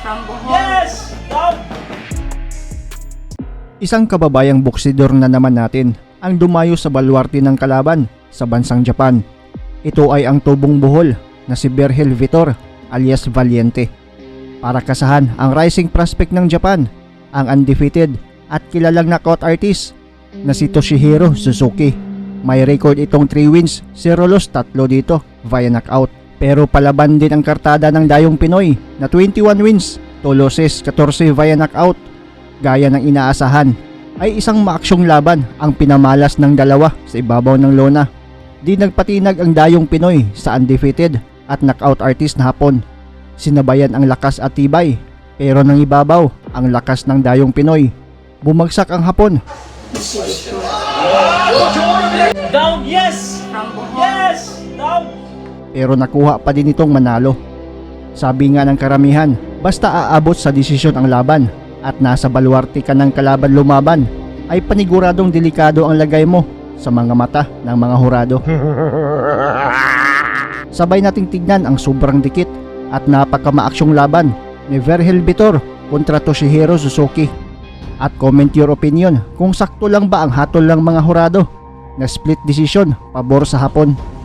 from Bohol. Yes! Down! Isang kababayang boksidor na naman natin ang dumayo sa baluarte ng kalaban sa bansang Japan. Ito ay ang tubong Bohol na si Vergel Vitor alias Valiente. Para kasahan ang rising prospect ng Japan, ang undefeated at kilalang knockout artist na si Toshihiro Suzuki. May record itong 3 wins, 0 loss, 3 dito via knockout. Pero palaban din ang kartada ng dayong Pinoy na 21 wins, 2 losses, 14 via knockout. Gaya ng inaasahan ay isang maaksyong laban ang pinamalas ng dalawa sa ibabaw ng lona. Di nagpatinag ang dayong Pinoy sa undefeated at knockout artist na Hapon. Sinabayan ang lakas at tibay, pero nang ibabaw ang lakas ng dayong Pinoy. Bumagsak ang Hapon. Down! Yes! From Bohol. Yes! Down! Pero nakuha pa din itong manalo. Sabi nga ng karamihan, basta aabot sa desisyon ang laban at nasa baluarte ka ng kalaban lumaban, ay paniguradong delikado ang lagay mo sa mga mata ng mga hurado. Sabay nating tignan ang sobrang dikit at napakamaaksyong laban ni Vergel Vitor kontra Toshihiro Suzuki. At comment your opinion kung sakto lang ba ang hatol ng mga hurado na split decision pabor sa Hapon.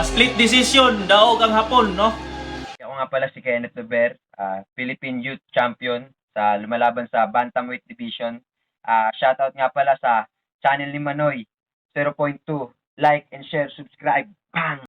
Split decision, daog ang hapon, no? Ako nga pala si Kenneth Dober, Philippine Youth Champion sa lumalaban sa Bantamweight Division. Shoutout nga pala sa channel ni Manoy 0.2. Like and share, subscribe. Bang!